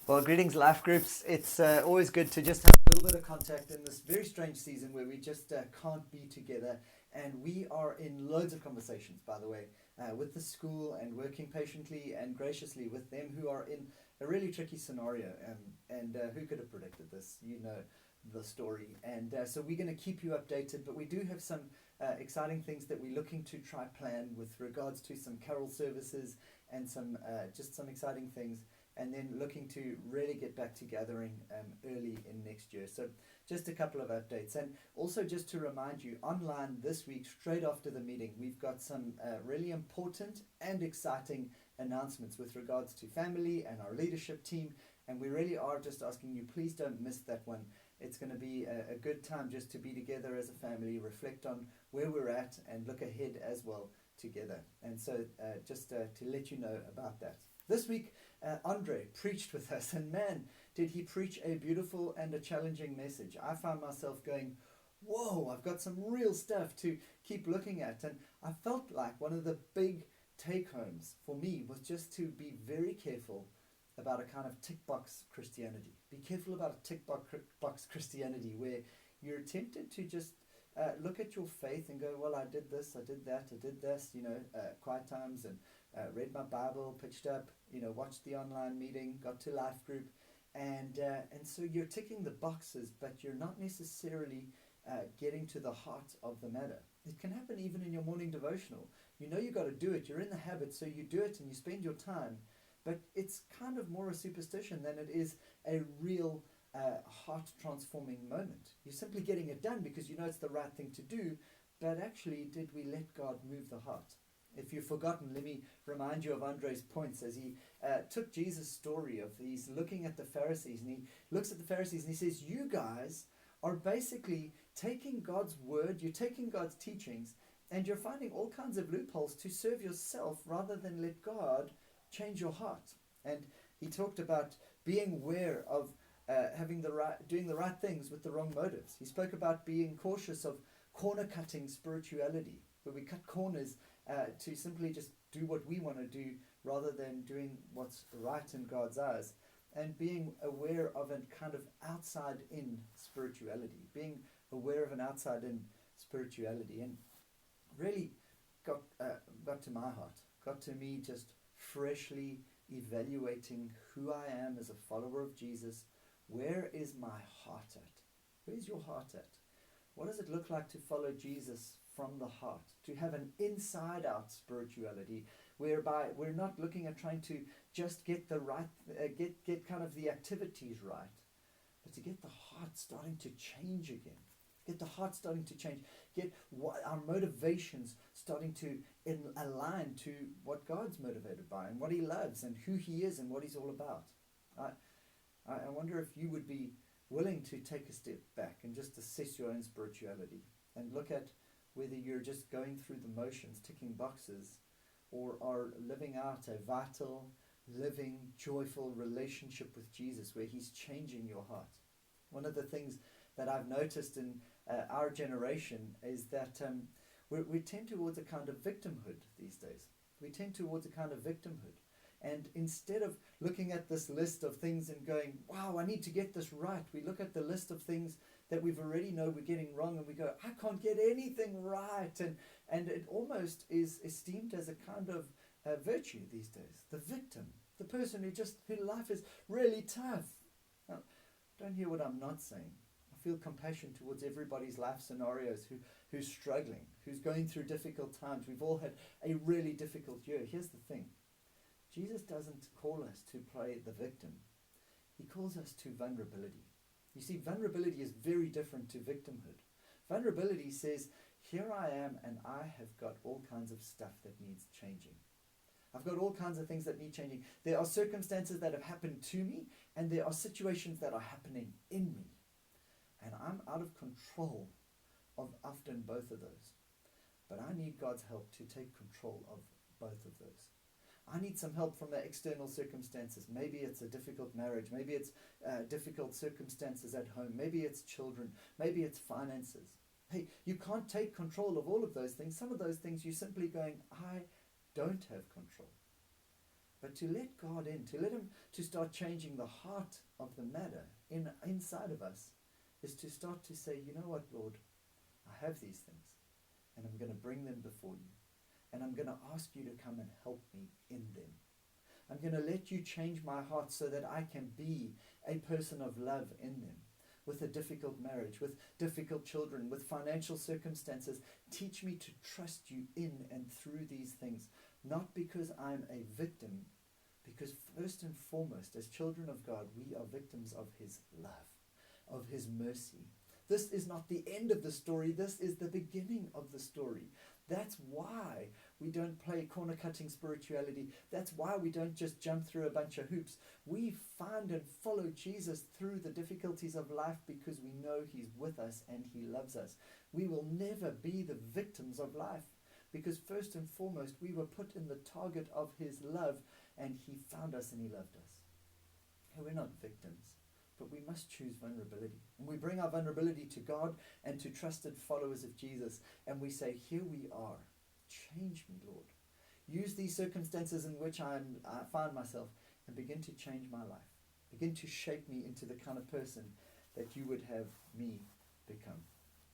Well, greetings, life groups. It's always good to just have a little bit of contact in this very strange season where we just can't be together. And we are in loads of conversations, by the way, with the school and working patiently and graciously with them who are in a really tricky scenario. And who could have predicted this? You know the story. And so we're going to keep you updated, but we do have some exciting things that we're looking to try plan with regards to some carol services and some just some exciting things, and then looking to really get back to gathering early in next year. So just a couple of updates. And also just to remind you, online this week, straight after the meeting, we've got some really important and exciting announcements with regards to family and our leadership team. And we really are just asking you, please don't miss that one. It's going to be a good time just to be together as a family, reflect on where we're at, and look ahead as well together. And so just to let you know about that. This week, Andre preached with us, and man, did he preach a beautiful and a challenging message. I found myself going, whoa, I've got some real stuff to keep looking at. And I felt like one of the big take-homes for me was just to be very careful about a kind of tick box Christianity. Be careful about a tick box Christianity where you're tempted to just look at your faith and go, well, I did this, I did that, I did this, quiet times, and read my Bible, pitched up, watched the online meeting, got to life group, and so you're ticking the boxes, but you're not necessarily getting to the heart of the matter. It can happen even in your morning devotional. You know you got to do it. You're in the habit, so you do it and you spend your time, but it's kind of more a superstition than it is a real heart transforming moment. You're simply getting it done because you know it's the right thing to do, but actually, did we let God move the heart? If you've forgotten, let me remind you of Andre's points as he took Jesus' story of he's looking at the Pharisees, and he looks at the Pharisees and he says, you guys are basically taking God's word, you're taking God's teachings, and you're finding all kinds of loopholes to serve yourself rather than let God change your heart. And he talked about being aware of doing the right things with the wrong motives. He spoke about being cautious of corner cutting spirituality, where we cut corners to simply just do what we want to do rather than doing what's right in God's eyes, and being aware of a kind of outside-in spirituality, being aware of an outside-in spirituality, and really got to my heart, got to me just freshly evaluating who I am as a follower of Jesus. Where is my heart at? Where's your heart at? What does it look like to follow Jesus from the heart? To have an inside-out spirituality, whereby we're not looking at trying to just get the right, get kind of the activities right, but to get the heart starting to change again. Get the heart starting to change. Get what our motivations starting to align to what God's motivated by and what He loves and who He is and what He's all about. I wonder if you would be willing to take a step back and just assess your own spirituality and look at whether you're just going through the motions, ticking boxes, or are living out a vital, living, joyful relationship with Jesus where He's changing your heart. One of the things that I've noticed in our generation is that we tend towards a kind of victimhood these days. We tend towards a kind of victimhood. And instead of looking at this list of things and going, wow, I need to get this right, we look at the list of things that we've already know we're getting wrong, and we go, I can't get anything right. And it almost is esteemed as a kind of virtue these days. The victim, the person who life is really tough. Now, don't hear what I'm not saying. I feel compassion towards everybody's life scenarios who's struggling, who's going through difficult times. We've all had a really difficult year. Here's the thing. Jesus doesn't call us to play the victim. He calls us to vulnerability. You see, vulnerability is very different to victimhood. Vulnerability says, here I am and I have got all kinds of stuff that needs changing. I've got all kinds of things that need changing. There are circumstances that have happened to me, and there are situations that are happening in me. And I'm out of control of often both of those. But I need God's help to take control of both of those. I need some help from the external circumstances. Maybe it's a difficult marriage. Maybe it's difficult circumstances at home. Maybe it's children. Maybe it's finances. Hey, you can't take control of all of those things. Some of those things you're simply going, I don't have control. but to let God in, to let him to start changing the heart of the matter inside of us, is to start to say, you know what, Lord, I have these things, and I'm going to bring them before you, and I'm going to ask you to come and help me in them. I'm going to let you change my heart so that I can be a person of love in them. With a difficult marriage, with difficult children, with financial circumstances, teach me to trust you in and through these things, not because I'm a victim, because first and foremost, as children of God, we are victims of his love, of his mercy. This is not the end of the story. This is the beginning of the story. That's why we don't play corner cutting spirituality. That's why we don't just jump through a bunch of hoops. We find and follow Jesus through the difficulties of life because we know he's with us and he loves us. We will never be the victims of life because first and foremost, we were put in the target of his love and he found us and he loved us. And we're not victims. But we must choose vulnerability. And we bring our vulnerability to God and to trusted followers of Jesus. And we say, here we are. Change me, Lord. Use these circumstances in which I find myself and begin to change my life. Begin to shape me into the kind of person that you would have me become.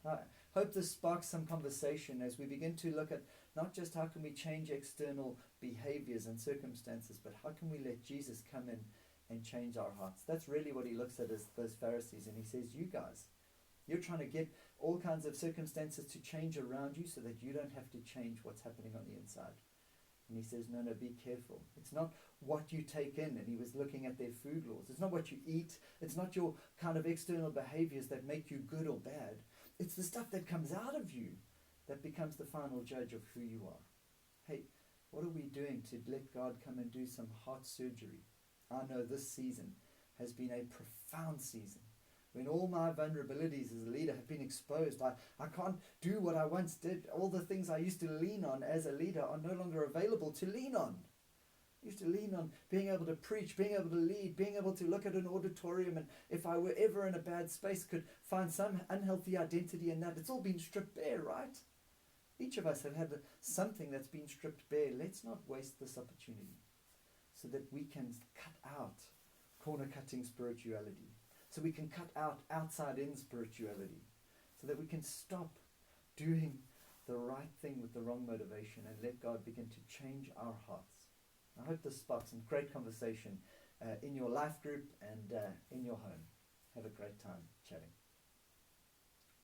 I hope this sparks some conversation as we begin to look at not just how can we change external behaviors and circumstances, but how can we let Jesus come in and change our hearts. That's really what he looks at as those Pharisees, and he says, you guys, you're trying to get all kinds of circumstances to change around you so that you don't have to change what's happening on the inside. And he says, no, be careful. It's not what you take in, and he was looking at their food laws. It's not what you eat. It's not your kind of external behaviors that make you good or bad. It's the stuff that comes out of you that becomes the final judge of who you are. Hey, what are we doing to let God come and do some heart surgery? I know this season has been a profound season when all my vulnerabilities as a leader have been exposed. I can't do what I once did. All the things I used to lean on as a leader are no longer available to lean on. I used to lean on being able to preach, being able to lead, being able to look at an auditorium, and if I were ever in a bad space, could find some unhealthy identity in that. It's all been stripped bare, right? Each of us have had something that's been stripped bare. Let's not waste this opportunity, so that we can cut out corner-cutting spirituality, so we can cut out outside-in spirituality, so that we can stop doing the right thing with the wrong motivation and let God begin to change our hearts. I hope this sparks some great conversation in your life group and in your home. Have a great time chatting.